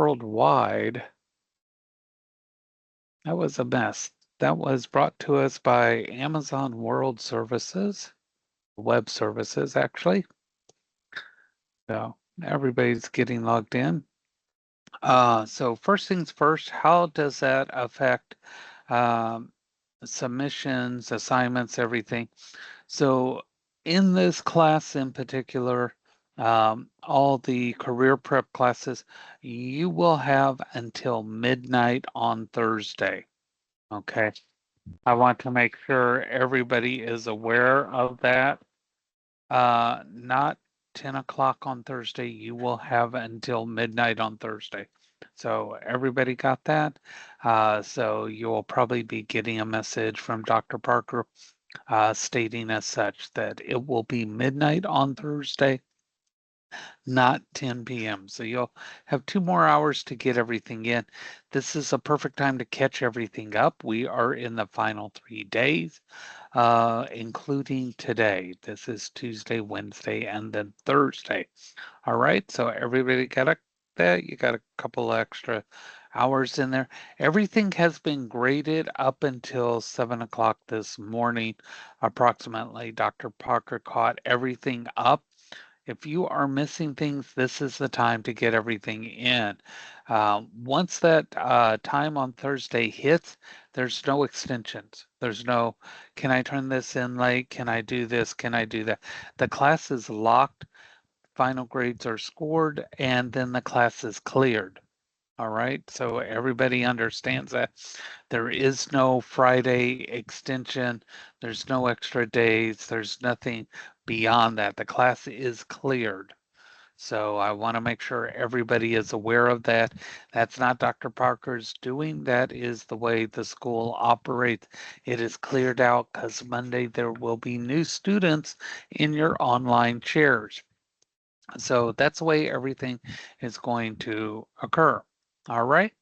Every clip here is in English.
worldwide. That was a mess. That was brought to us by Amazon World Services, web services, actually. So everybody's getting logged in. So first things first, how does that affect um, submissions, assignments, everything? So in this class in particular, all the career prep classes, you will have until midnight on Thursday. Okay. I want to make sure everybody is aware of that. Not 10 o'clock on Thursday. You will have until midnight on Thursday. So everybody got that. So you will probably be getting a message from Dr. Parker stating as such that it will be midnight on Thursday, not 10 p.m. So you'll have 2 more hours to get everything in. This is a perfect time to catch everything up. We are in the final 3 days, including today. This is Tuesday, Wednesday, and then Thursday. All right, so everybody got that? You got a couple extra hours in there. Everything has been graded up until 7 o'clock this morning, approximately. Dr. Parker caught everything up. If you are missing things, this is the time to get everything in. Once that time on Thursday hits, there's no extensions. There's no, can I turn this in late? Can I do this? Can I do that? The class is locked, final grades are scored, and then the class is cleared. All right, so everybody understands that. There is no Friday extension. There's no extra days. There's nothing beyond that. The class is cleared. So I want to make sure everybody is aware of that. That's not Dr. Parker's doing. That is the way the school operates. It is cleared out because Monday there will be new students in your online chairs. So that's the way everything is going to occur. All right.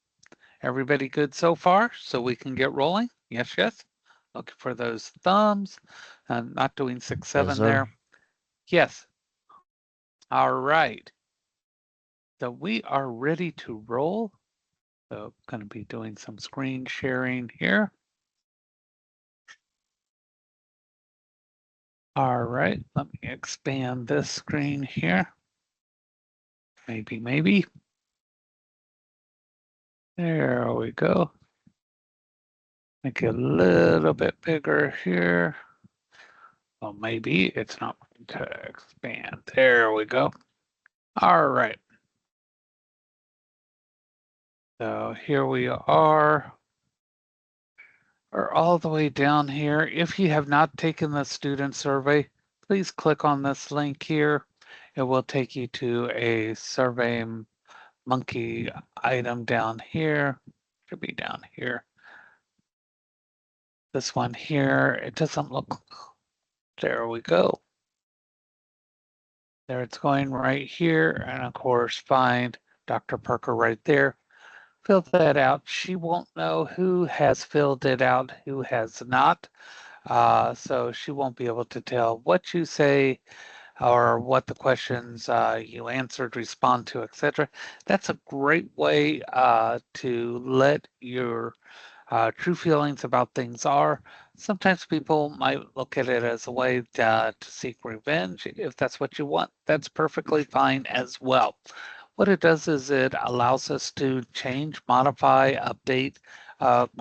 Everybody good so far? So we can get rolling? Yes, yes. Looking for those thumbs. Not doing 6, 7 there. Yes. All right. So we are ready to roll. So going to be doing some screen sharing here. All right. Let me expand this screen here. Maybe. There we go. Make it a little bit bigger here. Well, maybe it's not going to expand. There we go. All right. So here we are. We're all the way down here. If you have not taken the student survey, please click on this link here. It will take you to a Survey Monkey item down here. Should be down here. This one here, it doesn't look, there we go. There it's going right here, and of course find Dr. Parker right there. Fill that out. She won't know who has filled it out, who has not. So she won't be able to tell what you say or what the questions you answered, respond to, etc. That's a great way to let your true feelings about things are. Sometimes people might look at it as a way to seek revenge. If that's what you want, that's perfectly fine as well. What it does is it allows us to change, modify, update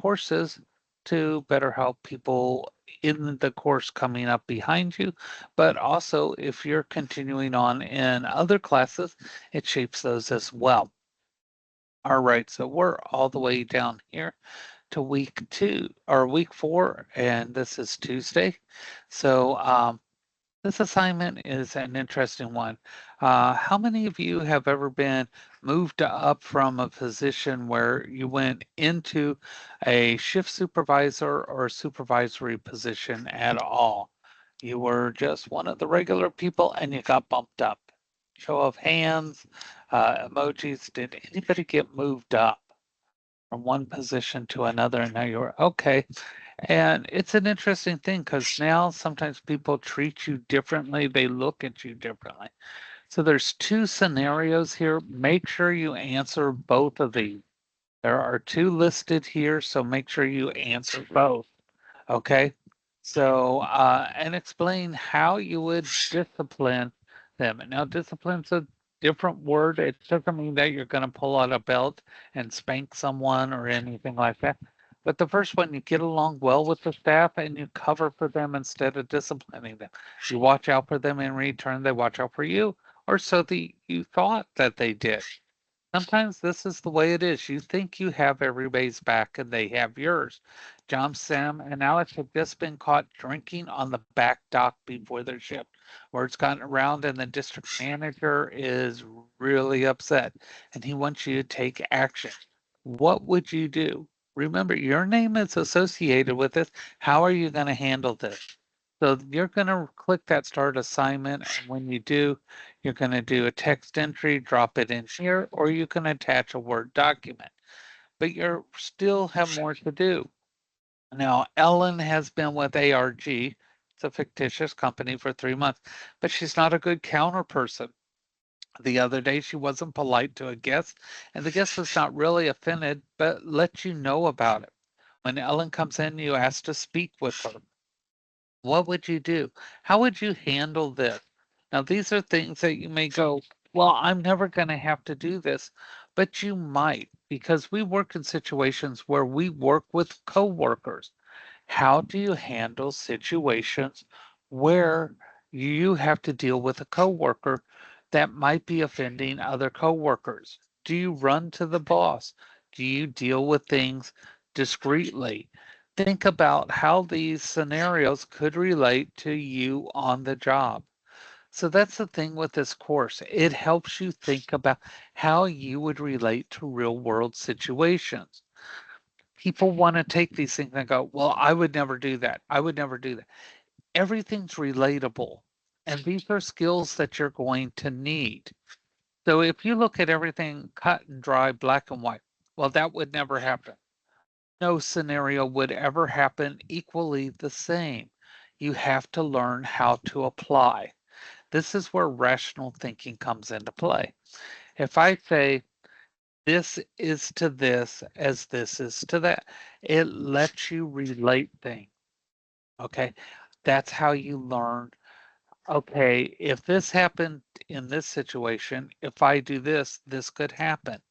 courses to better help people in the course coming up behind you. But also, if you're continuing on in other classes, it shapes those as well. All right, so we're all the way down here to week 2 or week 4, and this is Tuesday. So this assignment is an interesting one. How many of you have ever been moved up from a position where you went into a shift supervisor or supervisory position at all? You were just one of the regular people and you got bumped up. Show of hands, emojis. Did anybody get moved up from one position to another and now you're okay? And it's an interesting thing because now sometimes people treat you differently. They look at you differently. So there's two scenarios here. Make sure you answer both of these. There are two listed here, so make sure you answer both. Okay? So, and explain how you would discipline them. Now, discipline's a different word. It doesn't mean that you're going to pull out a belt and spank someone or anything like that. But the first one, you get along well with the staff and you cover for them instead of disciplining them. You watch out for them in return, they watch out for you, or so you thought that they did. Sometimes this is the way it is. You think you have everybody's back and they have yours. John, Sam, and Alex have just been caught drinking on the back dock before their shift. Word's gotten around and the district manager is really upset and he wants you to take action. What would you do? Remember, your name is associated with this. How are you going to handle this? So you're going to click that start assignment, and when you do, you're going to do a text entry, drop it in here, or you can attach a Word document. But you still have more to do. Now, Ellen has been with ARG. It's a fictitious company for 3 months, but she's not a good counter person. The other day, she wasn't polite to a guest, and the guest was not really offended, but let you know about it. When Ellen comes in, you ask to speak with her. What would you do? How would you handle this? Now, these are things that you may go, well, I'm never going to have to do this, but you might because we work in situations where we work with coworkers. How do you handle situations where you have to deal with a coworker that might be offending other coworkers? Do you run to the boss? Do you deal with things discreetly? Think about how these scenarios could relate to you on the job. So that's the thing with this course. It helps you think about how you would relate to real world situations. People want to take these things and go, well, I would never do that. I would never do that. Everything's relatable. And these are skills that you're going to need. So if you look at everything cut and dry, black and white, well, that would never happen. No scenario would ever happen equally the same. You have to learn how to apply. This is where rational thinking comes into play. If I say, this is to this as this is to that, it lets you relate things. Okay. That's how you learn. Okay. If this happened in this situation, if I do this, this could happen.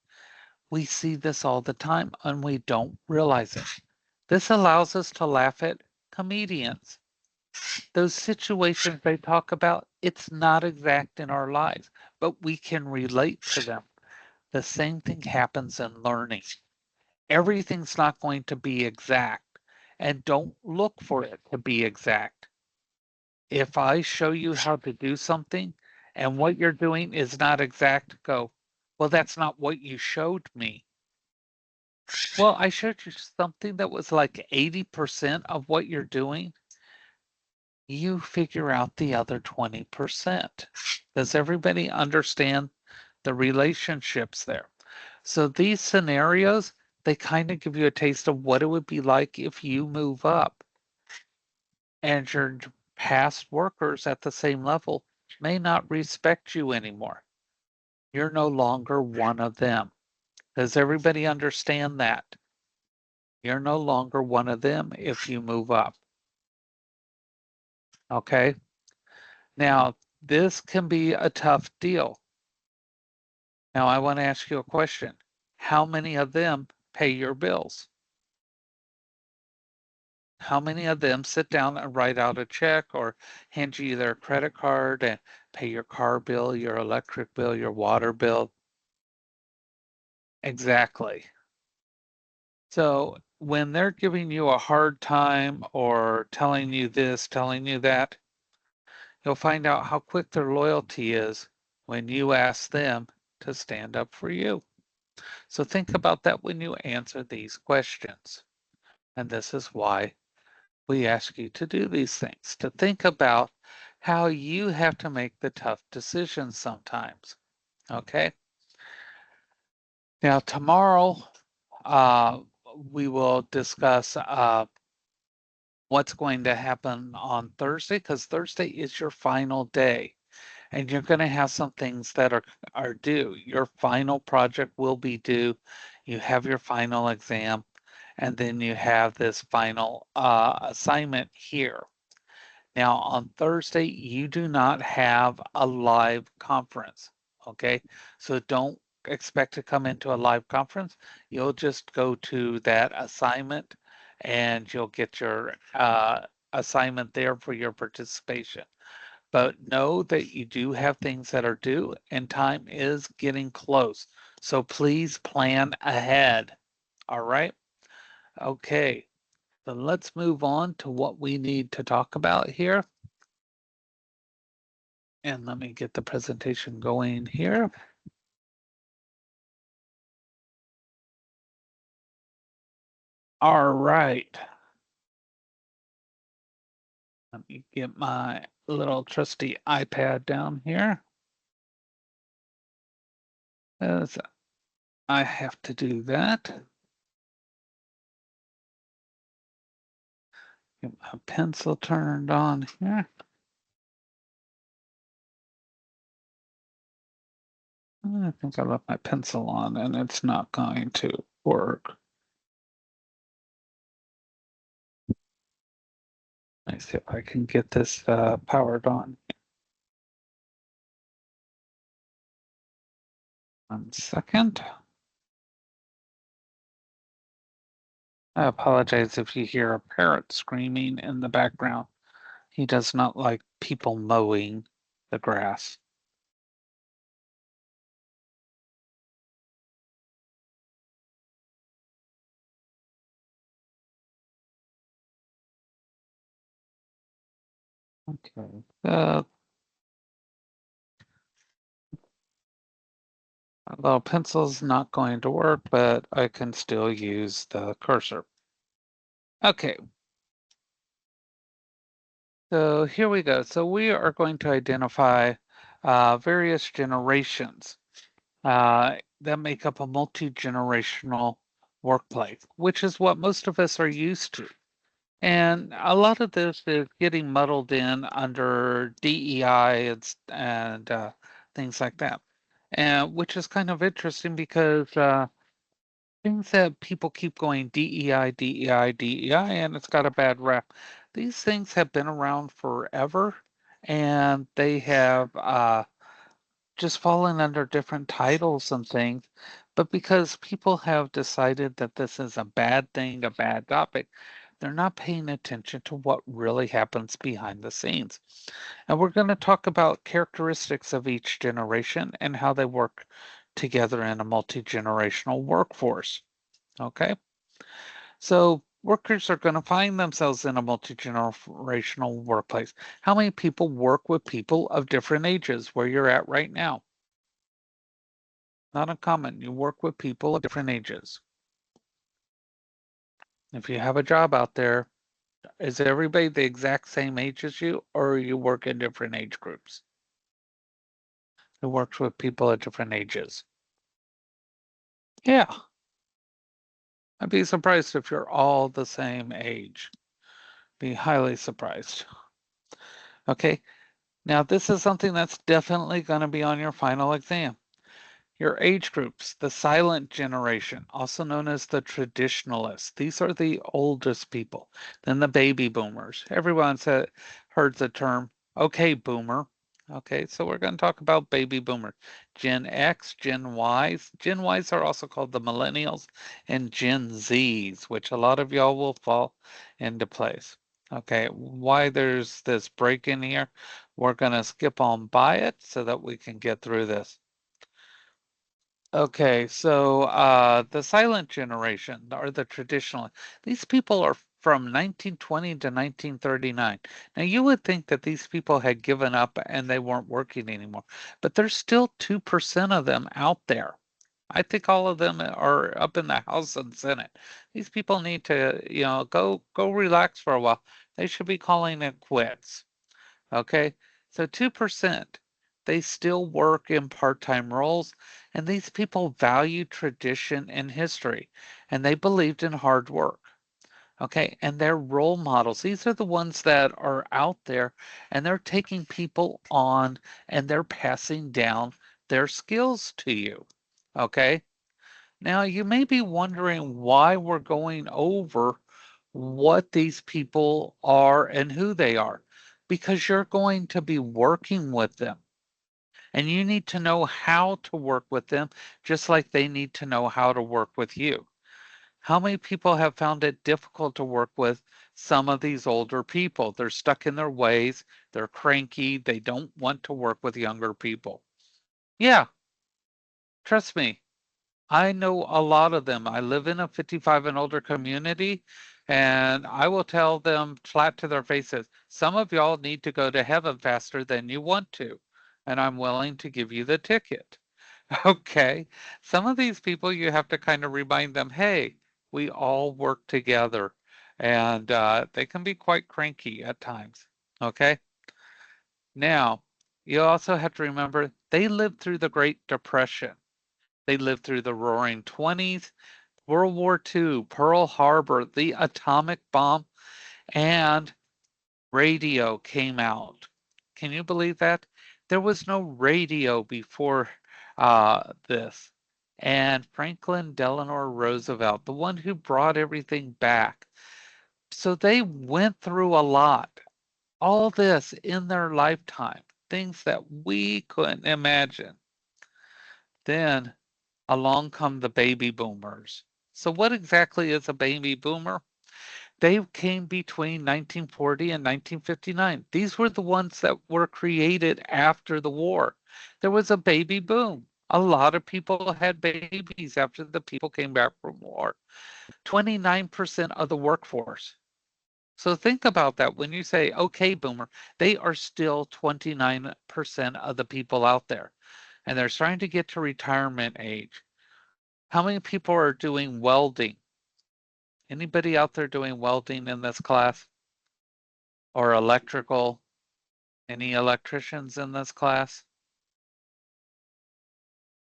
We see this all the time and we don't realize it. This allows us to laugh at comedians. Those situations they talk about, it's not exact in our lives, but we can relate to them. The same thing happens in learning. Everything's not going to be exact, and don't look for it to be exact. If I show you how to do something and what you're doing is not exact, go, well, that's not what you showed me. Well, I showed you something that was like 80% of what you're doing. You figure out the other 20%. Does everybody understand the relationships there? So these scenarios, they kind of give you a taste of what it would be like if you move up and your past workers at the same level may not respect you anymore. You're no longer one of them. Does everybody understand that? You're no longer one of them if you move up. Okay. Now, this can be a tough deal. Now, I want to ask you a question. How many of them pay your bills? How many of them sit down and write out a check or hand you their credit card and pay your car bill, your electric bill, your water bill? Exactly. So when they're giving you a hard time or telling you this, telling you that, you'll find out how quick their loyalty is when you ask them to stand up for you. So think about that when you answer these questions. And this is why we ask you to do these things, to think about how you have to make the tough decisions sometimes. Okay. Now, tomorrow, we will discuss what's going to happen on Thursday because Thursday is your final day. and you're going to have some things that are due. Your final project will be due. You have your final exam, and then you have this final assignment here. Now, on Thursday, you do not have a live conference, okay? So don't expect to come into a live conference. You'll just go to that assignment and you'll get your assignment there for your participation. But know that you do have things that are due and time is getting close. So please plan ahead. All right? Okay. Then let's move on to what we need to talk about here. And let me get the presentation going here. All right. Let me get my little trusty iPad down here. As I have to do that. Get my pencil turned on here. I think I left my pencil on and it's not going to work. Let me see if I can get this powered on. 1 second. I apologize if you hear a parrot screaming in the background. He does not like people mowing the grass. Okay. My little pencil's not going to work, but I can still use the cursor. Okay. So here we go. So we are going to identify various generations that make up a multi-generational workplace, which is what most of us are used to. And a lot of this is getting muddled in under DEI and things like that, and which is kind of interesting because things that people keep going DEI, DEI, DEI, and it's got a bad rap. These things have been around forever, and they have just fallen under different titles and things. But because people have decided that this is a bad thing, a bad topic, they're not paying attention to what really happens behind the scenes. And we're going to talk about characteristics of each generation and how they work together in a multi-generational workforce. Okay, so workers are going to find themselves in a multi-generational workplace. How many people work with people of different ages where you're at right now? Not uncommon. You work with people of different ages. If you have a job out there, is everybody the exact same age as you, or you work in different age groups? Who works with people at different ages? Yeah, I'd be surprised if you're all the same age. Be highly surprised. Okay, now this is something that's definitely going to be on your final exam. Your age groups, the silent generation, also known as the traditionalists. These are the oldest people. Then the baby boomers. Everyone's heard the term, okay, boomer. Okay, so we're going to talk about baby boomers. Gen X, Gen Ys. Gen Ys are also called the millennials, and Gen Zs, which a lot of y'all will fall into place. Okay, why there's this break in here, we're going to skip on by it so that we can get through this. Okay, so the silent generation or the traditional, these people are from 1920 to 1939. Now you would think that these people had given up and they weren't working anymore, but there's still 2% of them out there. I think all of them are up in the House and Senate. These people need to, go relax for a while. They should be calling it quits. Okay, so 2%, they still work in part-time roles, and these people value tradition and history, and they believed in hard work. Okay, and they're role models. These are the ones that are out there and they're taking people on and they're passing down their skills to you. Okay, now you may be wondering why we're going over what these people are and who they are, because you're going to be working with them and you need to know how to work with them just like they need to know how to work with you. How many people have found it difficult to work with some of these older people? They're stuck in their ways, they're cranky, they don't want to work with younger people. Yeah, trust me, I know a lot of them. I live in a 55 and older community, and I will tell them flat to their faces, some of y'all need to go to heaven faster than you want to, and I'm willing to give you the ticket. Okay. Some of these people, you have to kind of remind them, hey, we all work together. And they can be quite cranky at times. Okay. Now, you also have to remember they lived through the Great Depression. They lived through the Roaring 20s, World War II, Pearl Harbor, the atomic bomb, and radio came out. Can you believe that? There was no radio before this. And Franklin Delano Roosevelt, the one who brought everything back. So they went through a lot, all this in their lifetime, things that we couldn't imagine. Then along come the baby boomers. So, what exactly is a baby boomer? They came between 1940 and 1959. These were the ones that were created after the war. There was a baby boom. A lot of people had babies after the people came back from war. 29% of the workforce. So think about that when you say, okay, boomer, they are still 29% of the people out there. And they're starting to get to retirement age. How many people are doing welding? Anybody out there doing welding in this class? Or electrical? Any electricians in this class?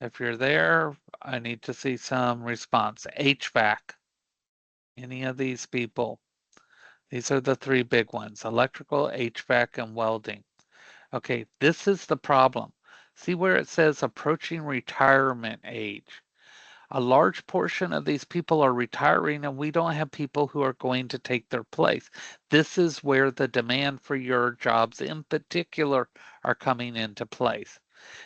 If you're there, I need to see some response. HVAC. Any of these people? These are the three big ones, electrical, HVAC, and welding. Okay, this is the problem. See where it says approaching retirement age? A large portion of these people are retiring and we don't have people who are going to take their place. This is where the demand for your jobs in particular are coming into place.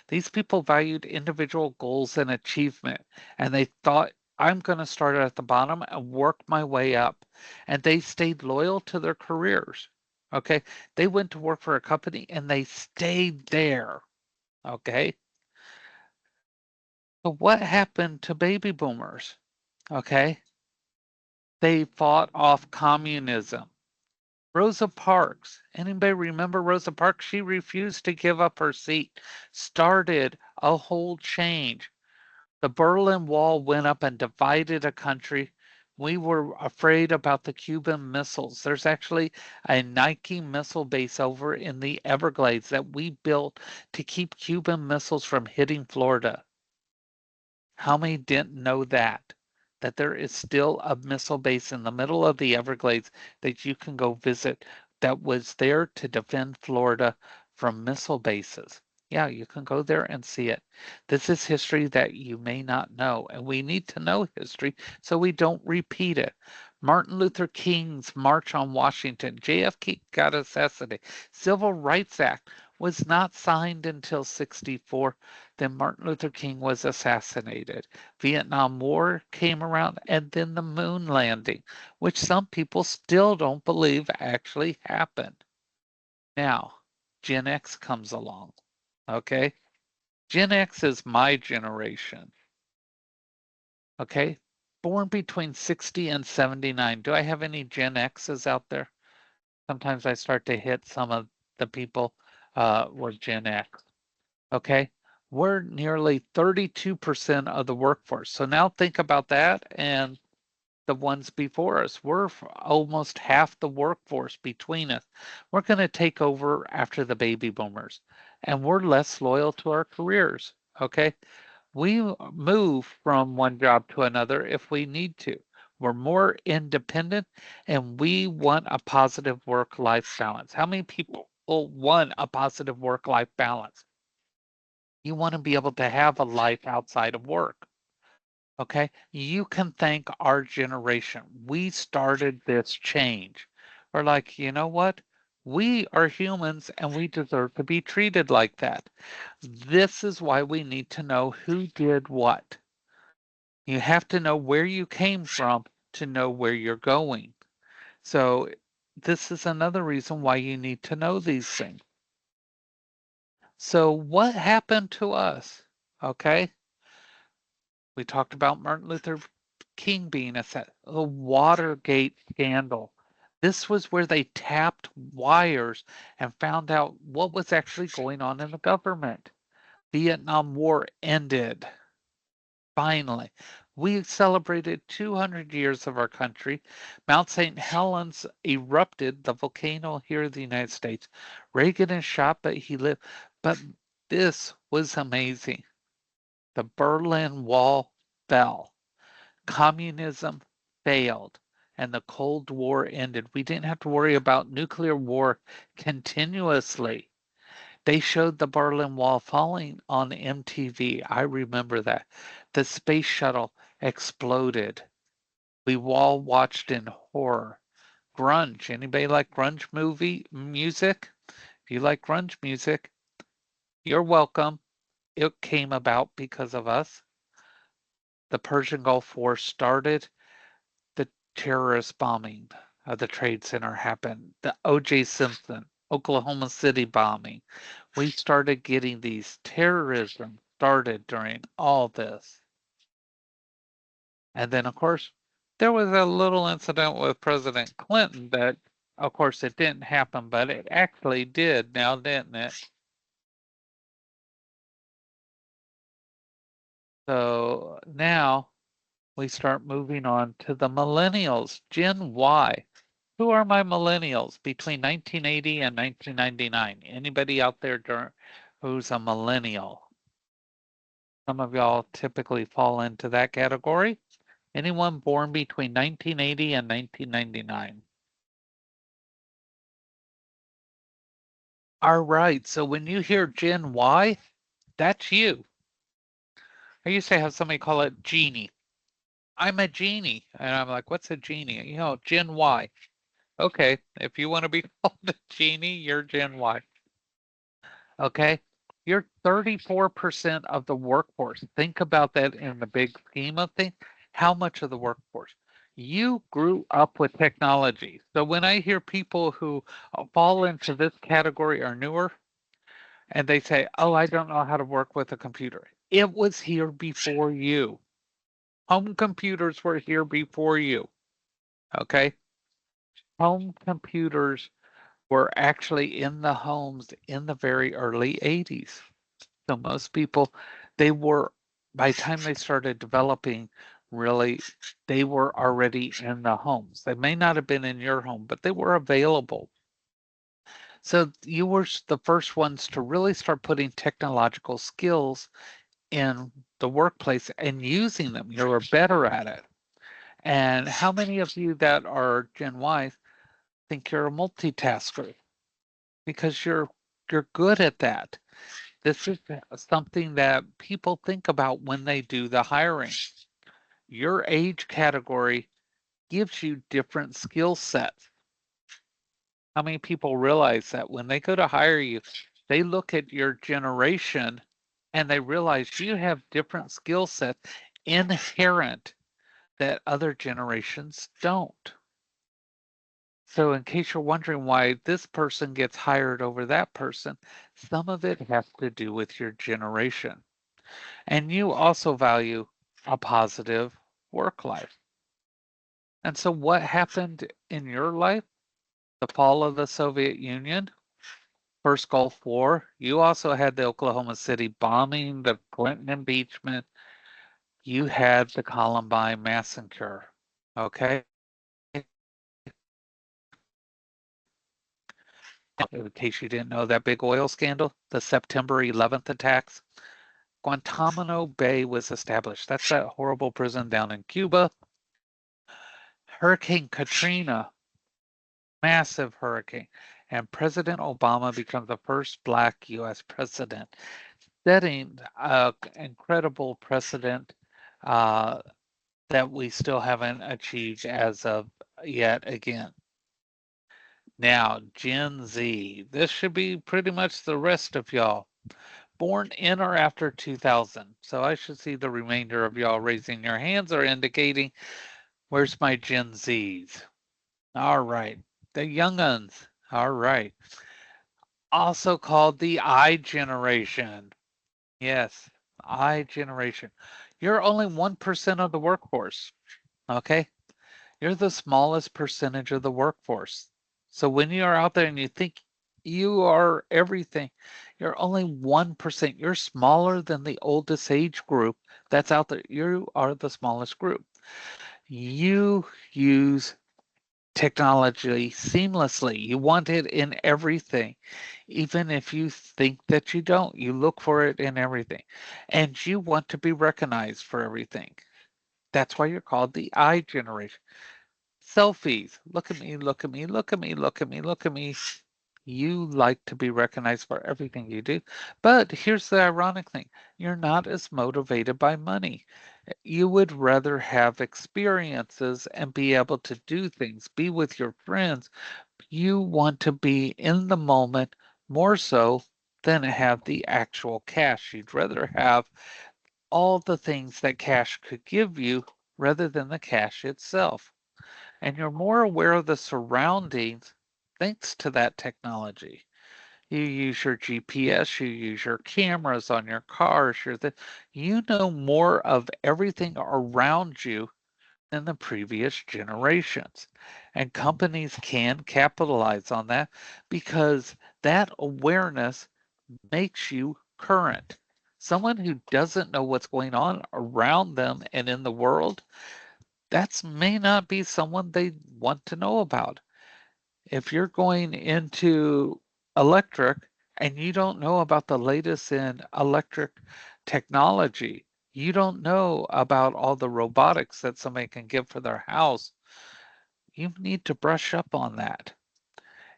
These people valued individual goals and achievement, and they thought, I'm going to start at the bottom and work my way up. And they stayed loyal to their careers. Okay. They went to work for a company and they stayed there. Okay. So what happened to baby boomers? Okay. They fought off communism. Rosa Parks. Anybody remember Rosa Parks? She refused to give up her seat, started a whole change. The Berlin Wall went up and divided a country. We were afraid about the Cuban missiles. There's actually a Nike missile base over in the Everglades that we built to keep Cuban missiles from hitting Florida. How many didn't know that? That there is still a missile base in the middle of the Everglades that you can go visit that was there to defend Florida from missile bases. Yeah, you can go there and see it. This is history that you may not know, and we need to know history so we don't repeat it. Martin Luther King's March on Washington, JFK got assassinated. Civil Rights Act was not signed until 64. Then Martin Luther King was assassinated. Vietnam War came around, and then the moon landing, which some people still don't believe actually happened. Now, Gen X comes along. Okay? Gen X is my generation. Okay? Born between 60 and 79. Do I have any Gen X's out there? Sometimes I start to hit some of the people with Gen X. Okay? We're nearly 32% of the workforce. So now think about that and the ones before us. We're almost half the workforce between us. We're going to take over after the baby boomers, and we're less loyal to our careers. Okay? We move from one job to another if we need to. We're more independent, and we want a positive work-life balance. How many people want a positive work-life balance? You want to be able to have a life outside of work. Okay, you can thank our generation. We started this change. We're like, you know what? We are humans and we deserve to be treated like that. This is why we need to know who did what. You have to know where you came from to know where you're going. So, this is another reason why you need to know these things. So, what happened to us? Okay, we talked about Martin Luther King being the Watergate scandal. This was where they tapped wires and found out what was actually going on in the government. Vietnam War ended. Finally, we celebrated 200 years of our country. Mount St. Helens erupted, the volcano here in the United States. Reagan is shot, but he lived. But this was amazing. The Berlin Wall fell. Communism failed and the Cold War ended. We didn't have to worry about nuclear war continuously. They showed the Berlin Wall falling on MTV. I remember that. The space shuttle exploded. We all watched in horror. Grunge. Anybody like grunge movie music? If you like grunge music, you're welcome. It came about because of us. The Persian Gulf War started. The terrorist bombing of the Trade Center happened. The O.J. Simpson, Oklahoma City bombing. We started getting these terrorism started during all this. And then, of course, there was a little incident with President Clinton that, of course, it didn't happen, but it actually did now, didn't it? So now we start moving on to the millennials, Gen Y. Who are my millennials between 1980 and 1999? Anybody out there who's a millennial? Some of y'all typically fall into that category. Anyone born between 1980 and 1999? All right, so when you hear Gen Y, that's you. I used to have somebody call it genie. I'm a genie. And I'm like, what's a genie? You know, Gen Y. Okay, if you want to be called a genie, you're Gen Y. Okay, you're 34% of the workforce. Think about that in the big scheme of things. How much of the workforce? You grew up with technology. So when I hear people who fall into this category are newer and they say, oh, I don't know how to work with a computer. It was here before you. Home computers were here before you. Okay. Home computers were actually in the homes in the very early 80s. So most people, they were, by the time they started developing, really, they were already in the homes. They may not have been in your home, but they were available. So you were the first ones to really start putting technological skills in the workplace and using them. You were better at it. And how many of you that are Gen Y think you're a multitasker? Because you're good at that. This is something that people think about when they do the hiring. Your age category gives you different skill sets. How many people realize that when they go to hire you, they look at your generation and they realize you have different skill sets inherent that other generations don't. So in case you're wondering why this person gets hired over that person, some of it has to do with your generation. And you also value a positive work life. And so what happened in your life? The fall of the Soviet Union, first Gulf War. You also had the Oklahoma City bombing, the Clinton impeachment. You had the Columbine massacre. Okay. In case you didn't know, that big oil scandal, the September 11th attacks, Guantanamo Bay was established. That's that horrible prison down in Cuba. Hurricane Katrina, massive hurricane, and President Obama becomes the first Black U.S. president, setting an incredible precedent that we still haven't achieved as of yet again. Now, Gen Z. This should be pretty much the rest of y'all. Born in or after 2000. So I should see the remainder of y'all raising your hands or indicating, where's my Gen Zs? All right. The young uns. All right. Also called the I generation. Yes, I generation. You're only 1% of the workforce. Okay. You're the smallest percentage of the workforce. So when you are out there and you think you are everything, you're only 1%. You're smaller than the oldest age group that's out there. You are the smallest group. You use technology seamlessly. You want it in everything. Even if you think that you don't, you look for it in everything. And you want to be recognized for everything. That's why you're called the I generation. Selfies. Look at me, look at me, look at me, look at me, look at me. You like to be recognized for everything you do. But here's the ironic thing, you're not as motivated by money. You would rather have experiences and be able to do things, be with your friends. You want to be in the moment more so than have the actual cash. You'd rather have all the things that cash could give you rather than the cash itself. And you're more aware of the surroundings thanks to that technology. You use your GPS, you use your cameras on your cars, you know more of everything around you than the previous generations. And companies can capitalize on that because that awareness makes you current. Someone who doesn't know what's going on around them and in the world, that may not be someone they want to know about. If you're going into electric and you don't know about the latest in electric technology, you don't know about all the robotics that somebody can get for their house, you need to brush up on that.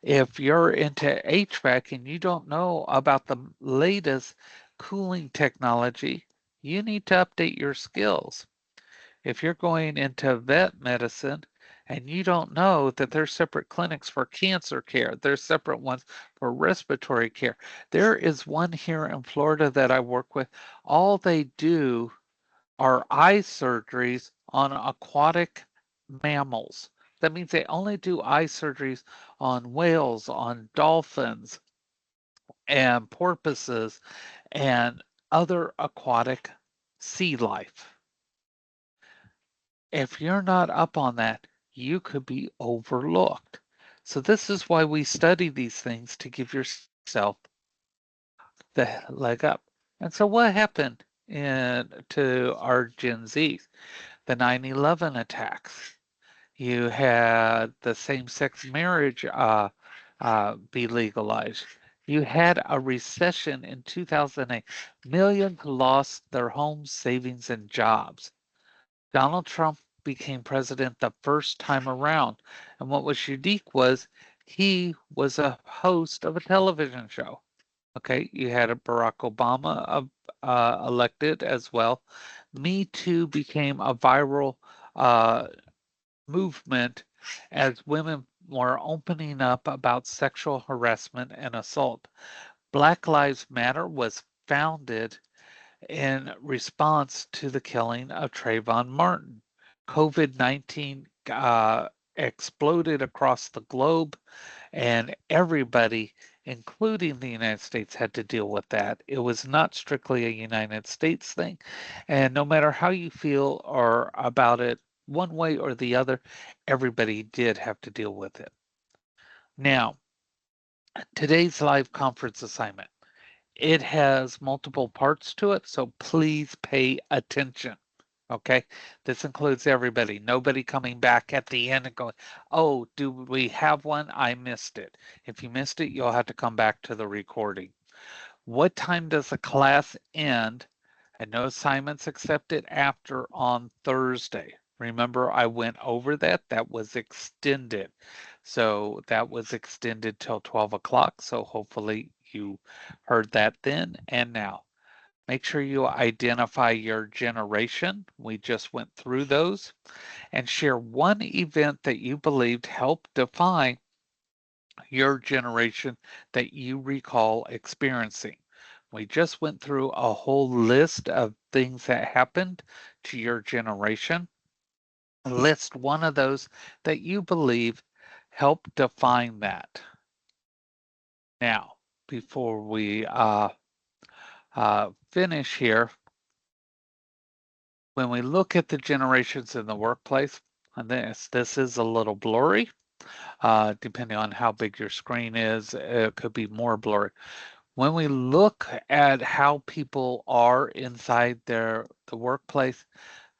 If you're into HVAC and you don't know about the latest cooling technology, you need to update your skills. If you're going into vet medicine and you don't know that there's separate clinics for cancer care, there's separate ones for respiratory care. There is one here in Florida that I work with. All they do are eye surgeries on aquatic mammals. That means they only do eye surgeries on whales, on dolphins, and porpoises, and other aquatic sea life. If you're not up on that, you could be overlooked. So this is why we study these things to give yourself the leg up. And so what happened to our Gen Zs? The 9/11 attacks. You had the same-sex marriage be legalized. You had a recession in 2008. Millions lost their homes, savings, and jobs. Donald Trump became president the first time around. And what was unique was he was a host of a television show. Okay, you had a Barack Obama elected as well. Me Too became a viral uh, movement as women were opening up about sexual harassment and assault. Black Lives Matter was founded in response to the killing of Trayvon Martin. COVID-19 exploded across the globe, and everybody, including the United States, had to deal with that. It was not strictly a United States thing, and no matter how you feel or about it, one way or the other, everybody did have to deal with it. Now, today's live conference assignment. It has multiple parts to it, so please pay attention. Okay, this includes everybody. Nobody coming back at the end and going, oh, do we have one? I missed it. If you missed it, you'll have to come back to the recording. What time does the class end? And no assignments accepted after on Thursday. Remember, I went over that. That was extended. So that was extended till 12 o'clock. So hopefully you heard that then and now. Make sure you identify your generation. We just went through those and share one event that you believed helped define your generation that you recall experiencing. We just went through a whole list of things that happened to your generation. List one of those that you believe help define that. Now, before we finish here, when we look at the generations in the workplace, and this is a little blurry, depending on how big your screen is, it could be more blurry. When we look at how people are inside the workplace,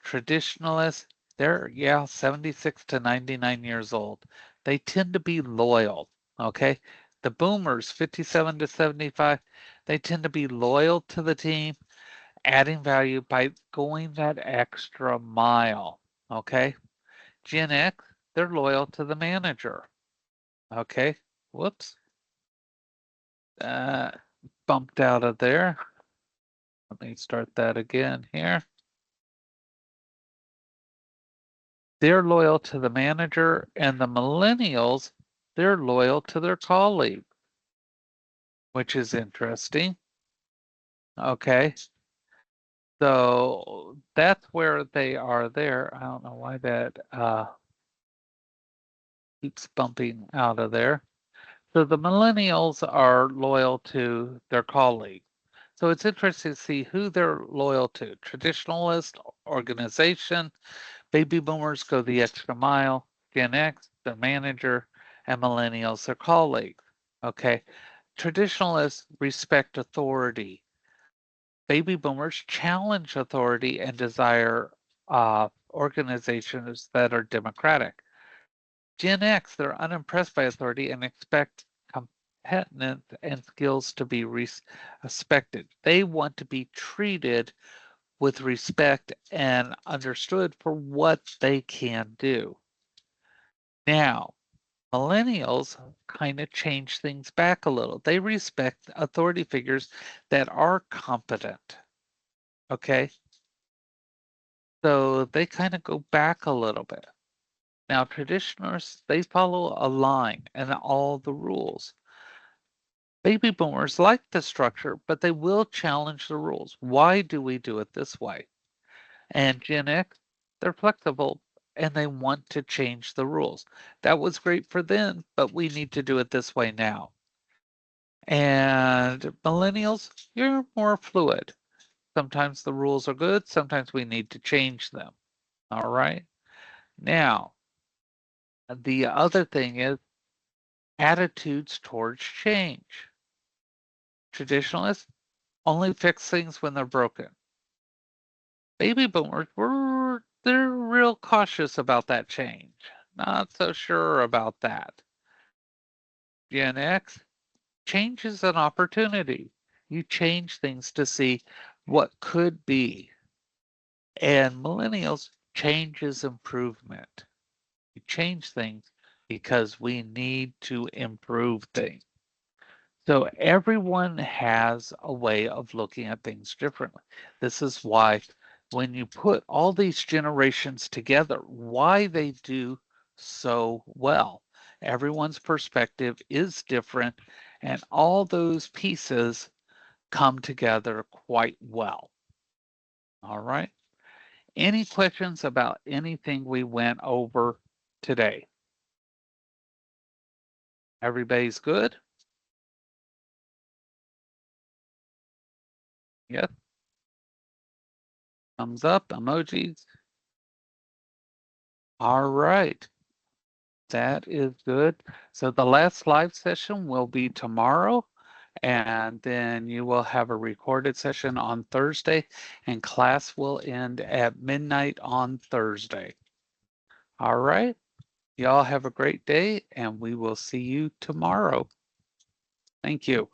traditionalists, they're, yeah, 76 to 99 years old. They tend to be loyal, okay? The boomers, 57 to 75, they tend to be loyal to the team, adding value by going that extra mile, okay? Gen X, they're loyal to the manager, okay? Whoops. Uh, Bumped out of there. Let me start that again here. They're loyal to the manager, and the millennials, they're loyal to their colleague, which is interesting. Okay. So that's where they are there. I don't know why that keeps bumping out of there. So the millennials are loyal to their colleague. So it's interesting to see who they're loyal to. Traditionalist organization, baby boomers go the extra mile, Gen X, their manager, and millennials, their colleague. Okay. Traditionalists respect authority. Baby boomers challenge authority and desire organizations that are democratic. Gen X, they're unimpressed by authority and expect competence and skills to be respected. They want to be treated with respect and understood for what they can do. Now, millennials kind of change things back a little. They respect authority figures that are competent. Okay. So they kind of go back a little bit. Now, traditionalists, they follow a line and all the rules. Baby boomers like the structure, but they will challenge the rules. Why do we do it this way? And Gen X, they're flexible and they want to change the rules. That was great for them, but we need to do it this way now. And millennials, you're more fluid. Sometimes the rules are good, sometimes we need to change them. All right. Now, the other thing is attitudes towards change. Traditionalists only fix things when they're broken. Baby boomers, they're real cautious about that change. Not so sure about that. Gen X, change is an opportunity. You change things to see what could be. And millennials, change is improvement. We change things because we need to improve things. So everyone has a way of looking at things differently. This is why when you put all these generations together, why they do so well. Everyone's perspective is different, and all those pieces come together quite well. All right. Any questions about anything we went over today? Everybody's good? Yes. Thumbs up, emojis. All right. That is good. So the last live session will be tomorrow, and then you will have a recorded session on Thursday, and class will end at midnight on Thursday. All right. Y'all have a great day, and we will see you tomorrow. Thank you.